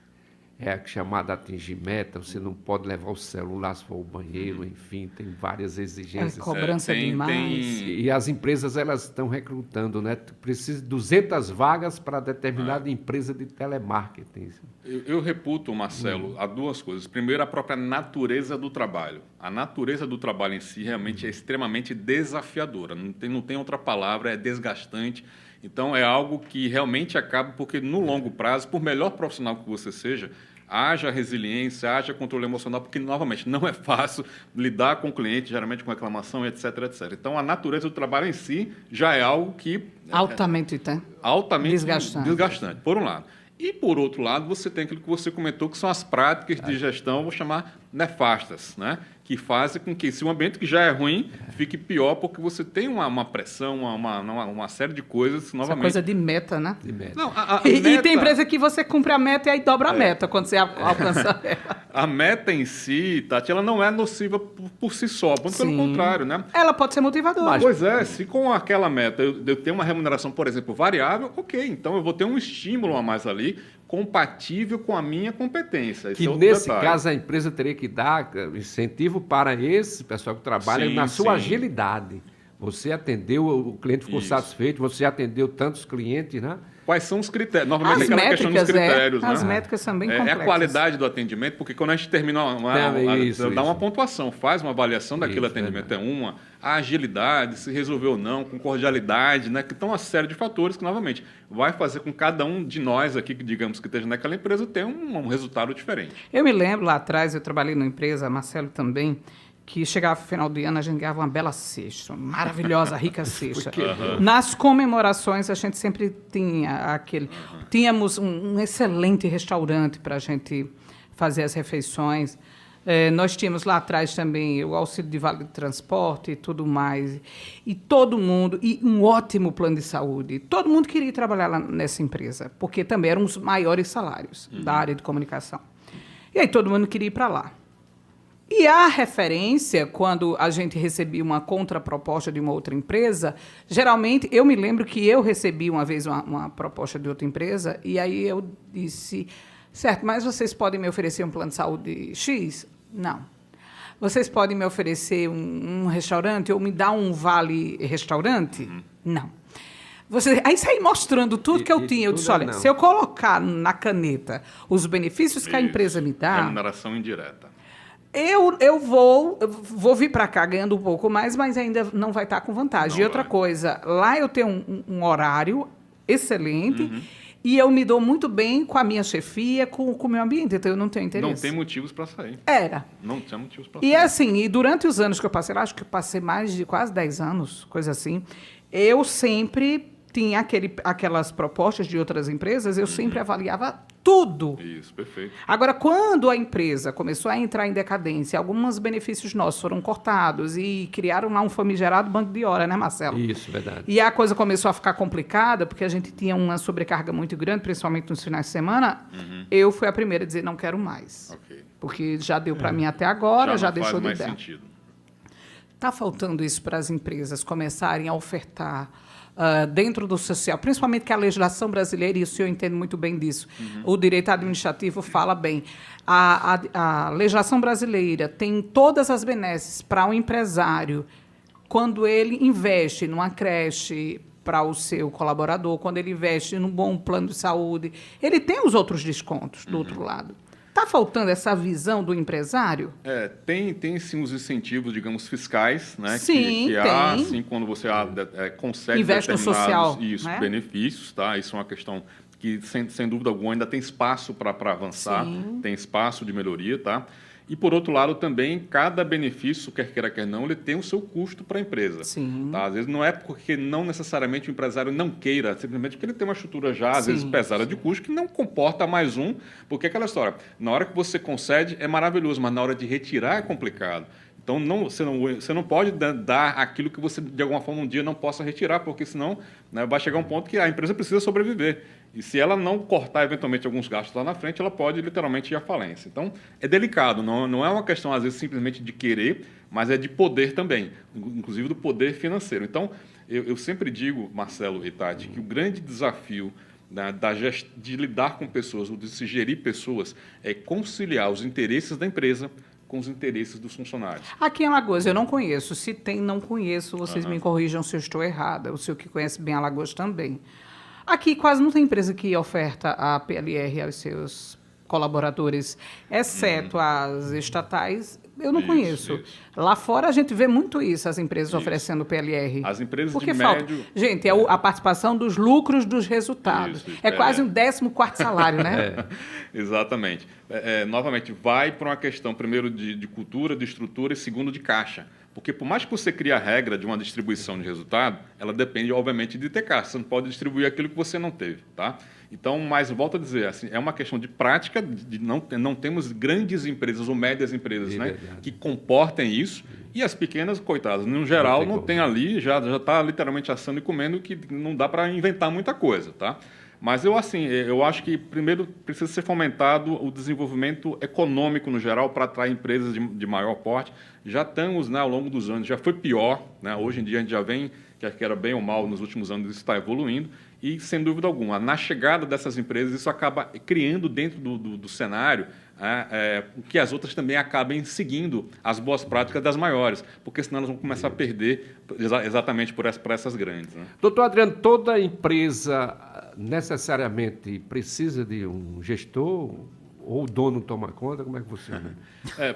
É a chamada atingir meta, você não pode levar o celular se for ao banheiro, enfim, tem várias exigências. Cobrança demais. E as empresas, elas estão recrutando, né? Precisa de 200 vagas para determinada empresa de telemarketing. Eu reputo, Marcelo, a 2 coisas. Primeiro, a própria natureza do trabalho. A natureza do trabalho em si realmente é extremamente desafiadora. Não tem outra palavra, é desgastante. Então, é algo que realmente acaba, porque no longo prazo, por melhor profissional que você seja, haja resiliência, haja controle emocional, porque, novamente, não é fácil lidar com o cliente, geralmente com reclamação, etc, etc. Então, a natureza do trabalho em si já é algo que... Altamente desgastante, por um lado. E, por outro lado, você tem aquilo que você comentou, que são as práticas de gestão, vou chamar nefastas, né? Que fazem com que, se um ambiente que já é ruim, fique pior, porque você tem uma pressão, uma série de coisas, novamente... Essa coisa de meta, né? De meta. Não, E meta... tem empresa que você cumpre a meta e aí dobra a meta quando você alcança ela. A meta em si, Tati, ela não é nociva por si só, muito pelo contrário, né? Ela pode ser motivadora. Pois é, se com aquela meta eu tenho uma remuneração, por exemplo, variável, ok, então eu vou ter um estímulo a mais ali, compatível com a minha competência. Esse Que é outro nesse detalhe. caso a empresa teria que dar incentivo para esse pessoal que trabalha Sim, na sua sim. agilidade. Você atendeu, o cliente ficou Isso. satisfeito, você atendeu tantos clientes, né? Quais são os critérios? Novamente, As aquela questão dos métricas, critérios, né? as métricas são bem É complexas. a qualidade do atendimento, porque quando a gente termina dá uma pontuação, faz uma avaliação daquele atendimento, verdade. a agilidade, se resolveu ou não, com cordialidade, né? Que estão uma série de fatores que, novamente, vai fazer com que cada um de nós aqui, que digamos que esteja naquela empresa, tenha um resultado diferente. Eu me lembro lá atrás, eu trabalhei numa empresa, Marcelo também, que chegava no final do ano, a gente ganhava uma bela cesta, uma maravilhosa, rica cesta. Nas comemorações, a gente sempre tinha aquele... Tínhamos um excelente restaurante para a gente fazer as refeições. Nós tínhamos lá atrás também o auxílio de vale de transporte e tudo mais. E todo mundo... E um ótimo plano de saúde. Todo mundo queria trabalhar lá nessa empresa, porque também eram os maiores salários da área de comunicação. E aí todo mundo queria ir para lá. E a referência, quando a gente recebia uma contraproposta de uma outra empresa, geralmente, eu me lembro que eu recebi uma vez uma proposta de outra empresa, e aí eu disse, certo, mas vocês podem me oferecer um plano de saúde X? Não. Vocês podem me oferecer um restaurante ou me dar um vale restaurante? Não. Aí saí mostrando tudo que eu tinha. Eu disse, olha, se eu colocar na caneta os benefícios que a empresa me dá... Remuneração indireta. Eu vou vir para cá ganhando um pouco mais, mas ainda não vai estar com vantagem. E outra coisa, lá eu tenho um horário excelente e eu me dou muito bem com a minha chefia, com o meu ambiente, então eu não tenho interesse. Não tem motivos para sair. Não tinha motivos para sair. E assim, e durante os anos que eu passei lá, acho que eu passei mais de quase 10 anos, coisa assim, eu sempre tinha aquelas propostas de outras empresas, eu sempre avaliava tudo. Isso, perfeito. Agora, quando a empresa começou a entrar em decadência, alguns benefícios nossos foram cortados e criaram lá um famigerado banco de hora, né, Marcelo? Isso, verdade. E a coisa começou a ficar complicada, porque a gente tinha uma sobrecarga muito grande, principalmente nos finais de semana. Eu fui a primeira a dizer, não quero mais. Ok. Porque já deu para mim até agora, já deixou de dar. Já não faz mais sentido. Está faltando isso para as empresas começarem a ofertar dentro do social, principalmente que a legislação brasileira, e o senhor entende muito bem disso, o direito administrativo fala bem, a legislação brasileira tem todas as benesses para o empresário quando ele investe numa creche para o seu colaborador, quando ele investe num bom plano de saúde, ele tem os outros descontos do outro lado. Está faltando essa visão do empresário? Tem sim os incentivos, digamos, fiscais, né? Sim, que há, assim, quando você consegue investe no social, né? benefícios, tá? Isso é uma questão que, sem dúvida alguma, ainda tem espaço para avançar, tem espaço de melhoria, tá? E, por outro lado, também, cada benefício, quer queira, quer não, ele tem o seu custo para a empresa. Sim. Tá? Às vezes não é porque não necessariamente o empresário não queira, simplesmente porque ele tem uma estrutura já, às vezes, pesada de custo, que não comporta mais um, porque é aquela história, na hora que você concede é maravilhoso, mas na hora de retirar é complicado. Então, você não pode dar aquilo que você, de alguma forma, um dia não possa retirar, porque senão, né, vai chegar um ponto que a empresa precisa sobreviver. E se ela não cortar, eventualmente, alguns gastos lá na frente, ela pode, literalmente, ir à falência. Então, é delicado. Não é uma questão, às vezes, simplesmente de querer, mas é de poder também, inclusive do poder financeiro. Então, eu sempre digo, Marcelo e Tati, que o grande desafio de lidar com pessoas, ou de se gerir pessoas, é conciliar os interesses da empresa com os interesses dos funcionários. Aqui em Alagoas eu não conheço. Se tem, não conheço. Vocês me corrijam se eu estou errada. O senhor que conhece bem Alagoas também. Aqui quase não tem empresa que oferta a PLR aos seus colaboradores, exceto as estatais. Eu não conheço. Isso. Lá fora a gente vê muito isso, as empresas oferecendo PLR. As empresas porque de falta. médio... Gente, é a participação dos lucros dos resultados. É quase um 14º salário, né? Exatamente. Novamente, vai para uma questão, primeiro, de cultura, de estrutura e, segundo, de caixa. Porque por mais que você crie a regra de uma distribuição de resultado, ela depende, obviamente, de ter caixa. Você não pode distribuir aquilo que você não teve, tá? Então, mas volto a dizer, assim, é uma questão de prática, de não temos grandes empresas ou médias empresas, né, que comportem isso, e as pequenas, coitadas, no geral, não tem ali, já está literalmente assando e comendo, que não dá para inventar muita coisa, tá? Mas eu acho que primeiro precisa ser fomentado o desenvolvimento econômico no geral para atrair empresas de maior porte. Já estamos, né, ao longo dos anos, já foi pior, né? Hoje em dia a gente já vem, que era bem ou mal nos últimos anos, isso está evoluindo e, sem dúvida alguma, na chegada dessas empresas, isso acaba criando dentro do cenário que as outras também acabem seguindo as boas práticas das maiores, porque senão elas vão começar a perder exatamente por essas grandes. Né? Doutor Adriano, toda empresa necessariamente precisa de um gestor ou o dono toma conta? Como é que funciona?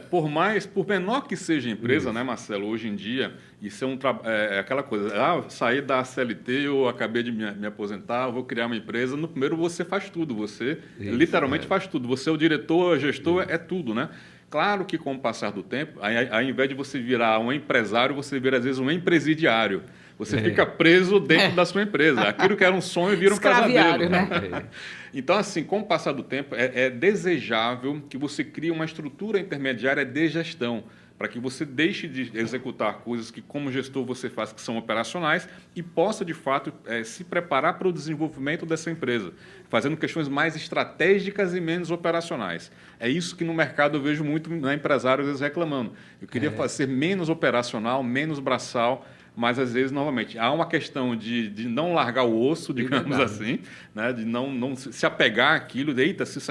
Por menor que seja a empresa, né, Marcelo, hoje em dia, isso é aquela coisa, sair da CLT, eu acabei de me aposentar, eu vou criar uma empresa, no primeiro você faz tudo, você literalmente faz tudo, você é o diretor, o gestor, é tudo, né? Claro que com o passar do tempo, ao invés de você virar um empresário, você vira às vezes um empresário. Você fica preso dentro da sua empresa. Aquilo que era um sonho vira um pesadelo. Né? Então, assim, com o passar do tempo, é desejável que você crie uma estrutura intermediária de gestão, para que você deixe de executar coisas que, como gestor, você faz que são operacionais e possa, de fato, se preparar para o desenvolvimento dessa empresa, fazendo questões mais estratégicas e menos operacionais. É isso que no mercado eu vejo muito empresários às vezes reclamando. Eu queria ser menos operacional, menos braçal, mas, às vezes, novamente, há uma questão de não largar o osso, digamos assim, né? De não se apegar àquilo, de, eita, se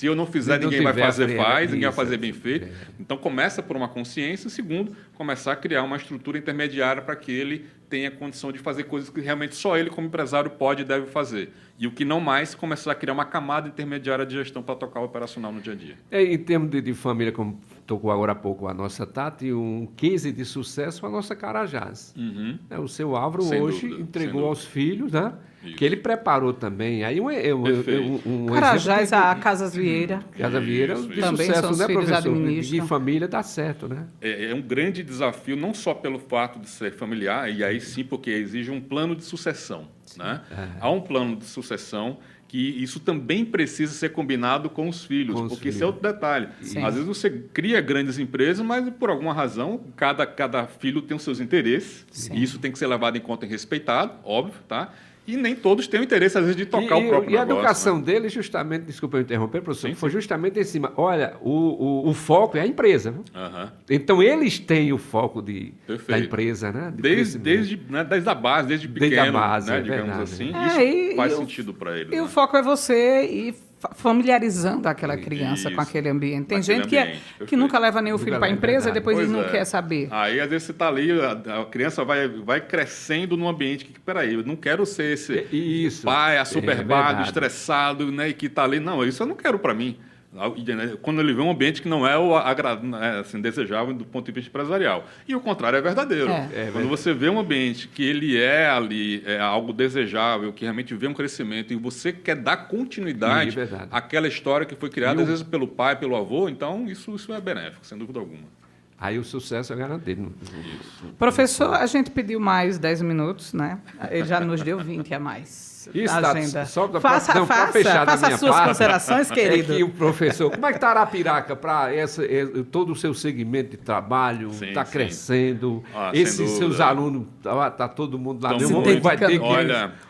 eu não fizer, ninguém vai fazer, ninguém vai fazer bem feito. Então, começa por uma consciência, segundo, começar a criar uma estrutura intermediária para que ele tenha condição de fazer coisas que realmente só ele, como empresário, pode e deve fazer. E o que não mais, começar a criar uma camada intermediária de gestão para tocar o operacional no dia a dia. Em termos de família, como tocou agora há pouco a nossa Tati, um case de sucesso a nossa Carajás. O seu Álvaro sem hoje dúvida, entregou aos filhos, né? Isso. Que ele preparou também. Aí Carajás, a Casas Vieira. Casa Vieira de também sucesso, são os né, filhos professor? De família dá certo, né? É um grande desafio, não só pelo fato de ser familiar, e aí sim porque exige um plano de sucessão. Né? Há um plano de sucessão que isso também precisa ser combinado com os filhos, porque esse é outro detalhe. Sim. Às vezes você cria grandes empresas, mas por alguma razão cada filho tem os seus interesses, e isso tem que ser levado em conta e respeitado, óbvio, tá? E nem todos têm o interesse, às vezes, de tocar o próprio negócio. E a educação dele, justamente, desculpa eu interromper, professor, foi justamente em cima. Olha, o foco é a empresa. Então, eles têm o foco da empresa, né? Desde a base, desde pequeno, desde a base, né, digamos assim. Isso faz sentido para eles. E o foco é você ir familiarizando aquela criança com aquele ambiente. Tem gente que nunca leva nem o filho para a empresa e depois ele não quer saber. Aí, às vezes, você está ali, a criança vai crescendo num ambiente que, peraí, eu não quero ser esse pai assoberbado, estressado, né, e que está ali. Não, isso eu não quero para mim. Quando ele vê um ambiente que não é assim, desejável do ponto de vista empresarial. E o contrário é verdadeiro. Quando você vê um ambiente que ele é ali algo desejável, que realmente vê um crescimento e você quer dar continuidade àquela história que foi criada, às vezes, pelo pai, pelo avô, então isso é benéfico, sem dúvida alguma. Aí o sucesso é garantido. Professor, a gente pediu mais 10 minutos, né? Ele já nos deu 20 a mais. Isso, agenda. Faça as suas considerações, querido. É que o professor, como é que está Arapiraca para todo o seu segmento de trabalho? Está crescendo? Esses seus alunos, está todo mundo lá dentro?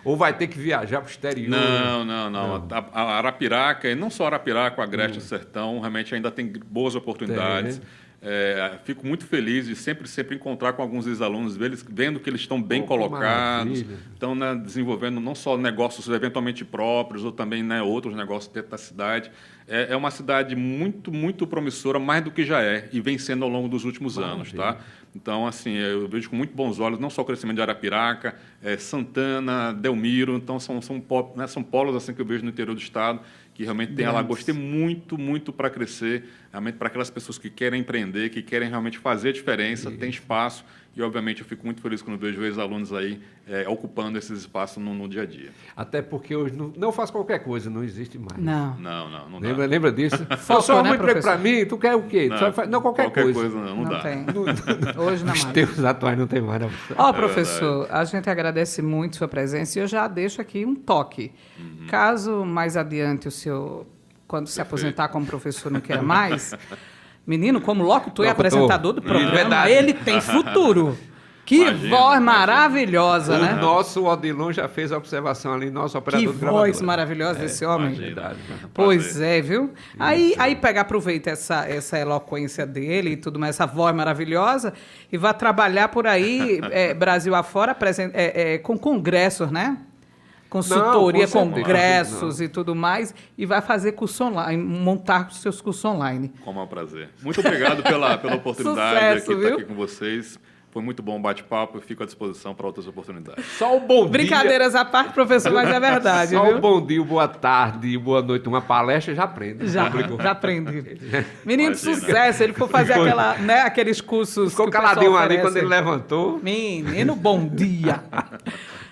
Ou vai ter que viajar para o exterior? Não. A Arapiraca, e não só Arapiraca, o Agreste, o Sertão, realmente ainda tem boas oportunidades. Fico muito feliz de sempre encontrar com alguns ex-alunos deles, vendo que eles estão bem colocados, estão, né, desenvolvendo não só negócios eventualmente próprios, ou também, né, outros negócios dentro da cidade. É uma cidade muito, muito promissora, mais do que já é, e vem sendo ao longo dos últimos anos. Tá? Então, assim, eu vejo com muito bons olhos, não só o crescimento de Arapiraca, Santana, Delmiro, então são polos assim, que eu vejo no interior do estado, que realmente tem Alagoas, tem muito, muito para crescer, realmente para aquelas pessoas que querem empreender, que querem realmente fazer a diferença, tem espaço, e, obviamente, eu fico muito feliz quando vejo ex-alunos aí ocupando esses espaços no dia a dia. Até porque hoje não faz qualquer coisa, não existe mais. Não. Não dá. Lembra disso? Foco, Só né, um emprego professor? para mim, tu quer o quê? Não, qualquer coisa. não Não dá. tem. Hoje não Os mais. tempos atuais não tem mais. Não. Ó, professor, a gente agradece muito sua presença e eu já deixo aqui um toque. Caso mais adiante o senhor, quando se aposentar como professor, não queira mais, menino, como locutor e apresentador do programa, Verdade. ele tem futuro. Que voz maravilhosa, né? O nosso Odilon já fez a observação ali, nosso operador Que de gravadora. voz maravilhosa desse homem. Verdade. Pois é, viu? Aí aproveita essa eloquência dele e tudo mais, essa voz maravilhosa, e vai trabalhar por aí, Brasil afora, com congressos, né? Consultoria, Não, com certeza. congressos e tudo mais, e vai fazer curso online, montar os seus cursos online. Como é um prazer. Muito obrigado pela oportunidade Sucesso, de estar viu? aqui com vocês. Foi muito bom o bate-papo e fico à disposição para outras oportunidades. Só o bom dia. Brincadeiras à parte, professor, mas é verdade, Só viu? o bom dia, boa tarde, boa noite, uma palestra já aprende. Já aprendi. Menino, Imagina. sucesso. Ele for fazer aqueles cursos. Ficou que o pessoal caladinho ali oferece. quando ele levantou. Menino, bom dia.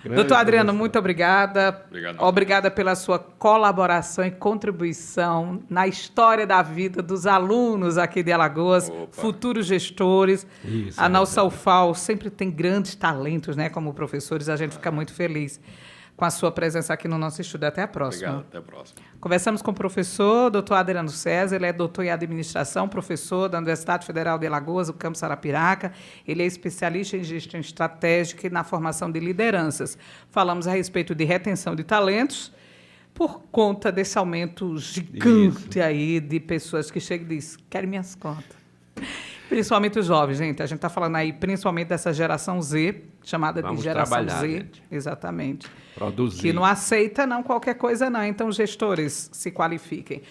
Grande Doutor Adriano, professor. muito obrigada. Obrigado. Obrigada pela sua colaboração e contribuição na história da vida dos alunos aqui de Alagoas, Opa. futuros gestores. Isso, A nossa UFAL sempre tem grandes talentos, né, como professores. A gente fica muito feliz com a sua presença aqui no nosso estúdio. Até a próxima. Obrigado, até a próxima. Conversamos com o professor Dr. Adriano César, ele é doutor em administração, professor da Universidade Federal de Alagoas, o campus Arapiraca. Ele é especialista em gestão estratégica e na formação de lideranças. Falamos a respeito de retenção de talentos por conta desse aumento gigante aí de pessoas que chegam e dizem, querem minhas contas. Principalmente os jovens, gente. A gente está falando aí principalmente dessa geração Z, chamada Vamos de geração trabalhar, Z. gente. Exatamente. Produzir. Que não aceita não qualquer coisa não. Então, gestores, se qualifiquem.